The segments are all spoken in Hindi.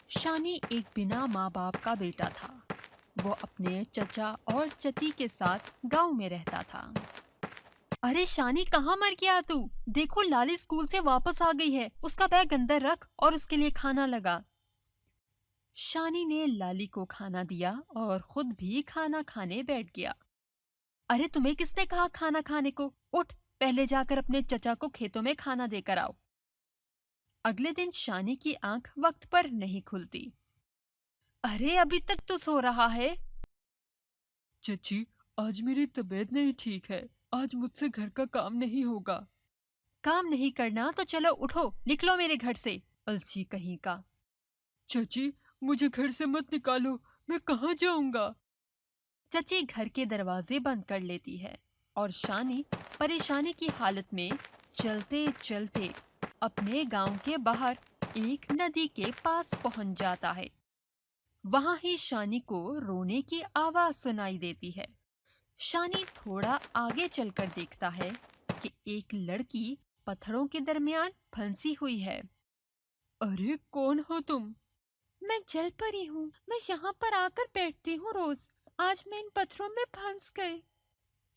शानी एक बिना माँ बाप का बेटा था। वो अपने चचा और चची के साथ गांव में रहता था। अरे शानी, कहाँ मर गया तू? देखो, लाली स्कूल से वापस आ गई है। उसका बैग अंदर रख और उसके लिए खाना लगा। शानी ने लाली को खाना दिया और खुद भी खाना खाने बैठ गया। अरे तुम्हें किसने कहा खाना खाने को? उठ, पहले जाकर अपने चचा को खेतों में खाना देकर आओ। अगले दिन शानी की आंख वक्त पर नहीं खुलती। अरे अभी तक तो सो रहा है। चची, आज मेरी तबीयत नहीं ठीक है। आज मुझसे घर का काम नहीं होगा। काम नहीं करना तो चलो उठो, निकलो मेरे घर से, अलसी कहीं का। चची, मुझे घर से मत निकालो। मैं कहाँ जाऊंगा? चची घर के दरवाजे बंद कर लेती है और शानी परेशानी की हालत में चलते चलते अपने गांव के बाहर एक नदी के पास पहुंच जाता है। वहां ही शानी को रोने की आवाज सुनाई देती है। शानी थोड़ा आगे चलकर देखता है कि एक लड़की पत्थरों के दरमियान फंसी हुई है। अरे, कौन हो तुम? मैं जल परी हूँ। मैं यहाँ पर आकर बैठती हूँ रोज। आज मैं इन पत्थरों में फंस गई।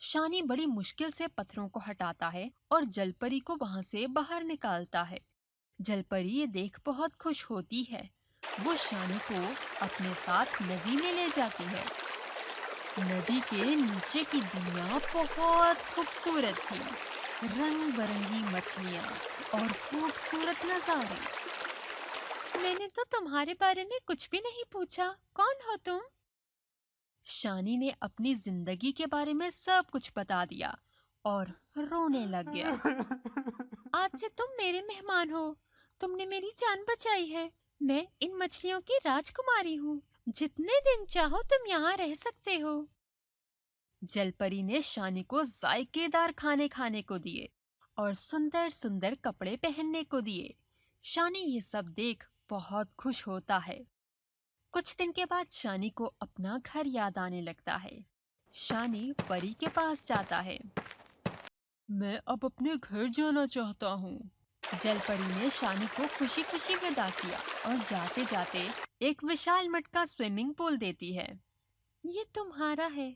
शानी बड़ी मुश्किल से पत्थरों को हटाता है और जलपरी को वहां से बाहर निकालता है। जलपरी ये देख बहुत खुश होती है। वो शानी को अपने साथ नदी में ले जाती है। नदी के नीचे की दुनिया बहुत खूबसूरत थी। रंग बरंगी मछलियाँ और खूबसूरत नजारे। मैंने तो तुम्हारे बारे में कुछ भी नहीं पूछा। कौन हो तुम? शानी ने अपनी जिंदगी के बारे में सब कुछ बता दिया और रोने लग गया। आज से तुम मेरे मेहमान हो। तुमने मेरी जान बचाई है। मैं इन मछलियों की राजकुमारी हूँ। जितने दिन चाहो तुम यहाँ रह सकते हो। जलपरी ने शानी को जायकेदार खाने खाने को दिए और सुंदर सुंदर कपड़े पहनने को दिए। शानी ये सब देख बहुत खुश होता है। कुछ दिन के बाद शानी को अपना घर याद आने लगता है। शानी परी के पास जाता है। मैं अब अपने घर जाना चाहता हूँ। जलपरी ने शानी को खुशी खुशी विदा किया और जाते जाते एक विशाल मटका स्विमिंग पूल देती है। ये तुम्हारा है।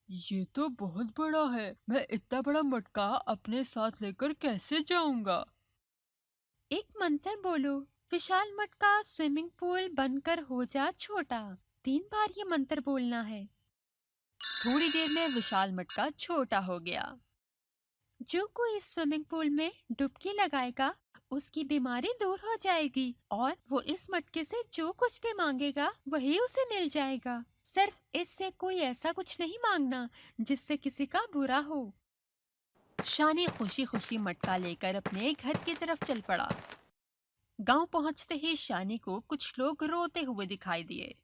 ये तो बहुत बड़ा है। मैं इतना बड़ा मटका अपने साथ लेकर कैसे जाऊंगा? एक मंत्र बोलो। विशाल मटका स्विमिंग पूल बनकर हो जा छोटा। 3 बार ये मंत्र बोलना है। थोड़ी देर में विशाल मटका छोटा हो गया। जो कोई इस स्विमिंग पूल में डुबकी लगाएगा उसकी बीमारी दूर हो जाएगी और वो इस मटके से जो कुछ भी मांगेगा वही उसे मिल जाएगा। सिर्फ इससे कोई ऐसा कुछ नहीं मांगना जिससे किसी का बुरा हो। शानी खुशी खुशी मटका लेकर अपने घर की तरफ चल पड़ा। गांव पहुंचते ही शानी को कुछ लोग रोते हुए दिखाई दिए।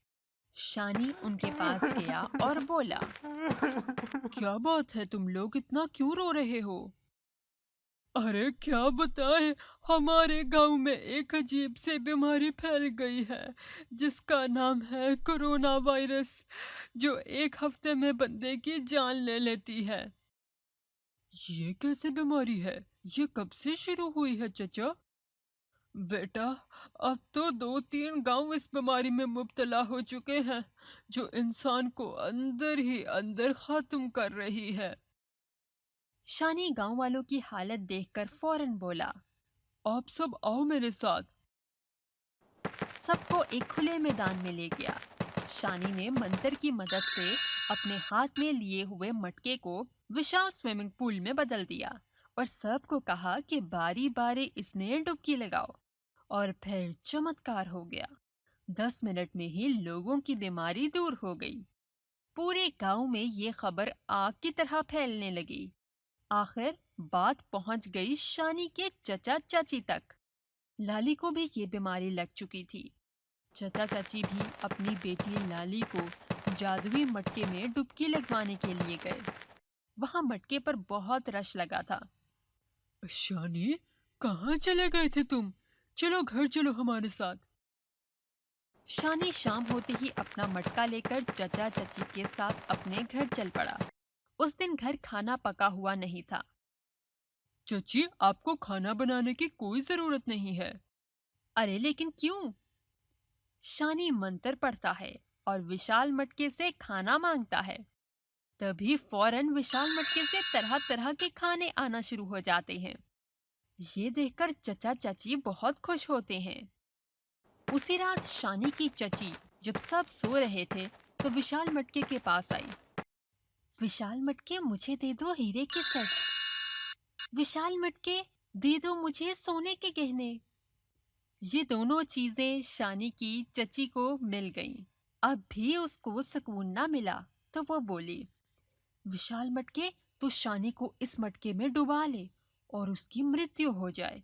शानी उनके पास गया और बोला। क्या बात है, तुम लोग इतना क्यों रो रहे हो? अरे क्या बताएं, हमारे गांव में एक अजीब सी बीमारी फैल गई है जिसका नाम है कोरोना वायरस, जो एक हफ्ते में बंदे की जान ले लेती है। ये कैसे बीमारी है? ये कब से शुरू हुई है चचा? बेटा, अब तो 2-3 गांव इस बीमारी में मुब्तला हो चुके हैं, जो इंसान को अंदर ही अंदर खत्म कर रही है। शानी गांव वालों की हालत देखकर फौरन बोला। आप सब आओ मेरे साथ। सबको एक खुले मैदान में ले गया। शानी ने मंत्र की मदद से अपने हाथ में लिए हुए मटके को विशाल स्विमिंग पूल में बदल दिया और सबको कहा कि बारी बारी इसमें डुबकी लगाओ। और फिर चमत्कार हो गया। 10 मिनट में ही लोगों की बीमारी दूर हो गई। पूरे गांव में ये खबर आग की तरह फैलने लगी। आखिर बात पहुंच गई शानी के चचा चाची तक। लाली को भी ये बीमारी लग चुकी थी। चचा चाची भी अपनी बेटी लाली को जादुई मटके में डुबकी लगवाने के लिए गए। वहां मटके पर बहुत रश लगा था। शानी, कहाँ चले गए थे तुम? चलो घर चलो हमारे साथ। शानी शाम होते ही अपना मटका लेकर चचा चची के साथ अपने घर चल पड़ा। उस दिन घर खाना पका हुआ नहीं था। चची, आपको खाना बनाने की कोई जरूरत नहीं है। अरे लेकिन क्यों? शानी मंत्र पढ़ता है और विशाल मटके से खाना मांगता है। तभी फौरन विशाल मटके से तरह तरह के खाने आना शुरू हो जाते हैं। ये देखकर चचा चाची बहुत खुश होते हैं। उसी रात शानी की चची जब सब सो रहे थे तो विशाल मटके के पास आई। विशाल मटके, मुझे दे दो हीरे के सेट। विशाल मटके, दे दो मुझे सोने के गहने। ये दोनों चीजें शानी की चची को मिल गईं। अब भी उसको सुकून ना मिला तो वो बोली, विशाल मटके, तो शानी को इस मटके में डुबा ले और उसकी मृत्यु हो जाए।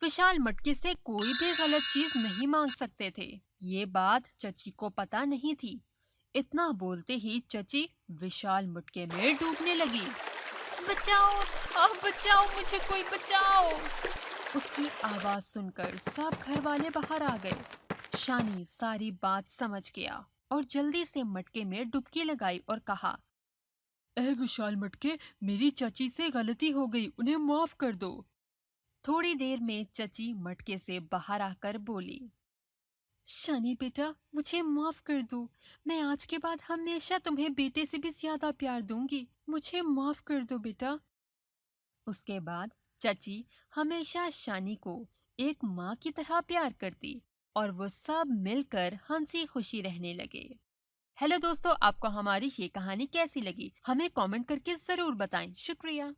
विशाल मटके से कोई भी गलत चीज नहीं मांग सकते थे। ये बात चची को पता नहीं थी। इतना बोलते ही चची विशाल मटके में डूबने लगी। बचाओ, बचाओ, मुझे कोई बचाओ। उसकी आवाज सुनकर सब घर वाले बाहर आ गए। शानी सारी बात समझ गया और जल्दी से मटके में डुबकी लगाई और कहा, ए विशाल मटके, मेरी चाची से गलती हो गई, उन्हें माफ कर दो। थोड़ी देर में चची मटके से बाहर आकर बोली, शानी बेटा, मुझे माफ कर दो। मैं आज के बाद हमेशा तुम्हें बेटे से भी ज्यादा प्यार दूंगी। मुझे माफ कर दो बेटा। उसके बाद चची हमेशा शानी को एक माँ की तरह प्यार करती और वो सब मिलकर हंसी खुशी रहने लगे। हेलो दोस्तों, आपको हमारी ये कहानी कैसी लगी? हमें कमेंट करके जरूर बताएं। शुक्रिया।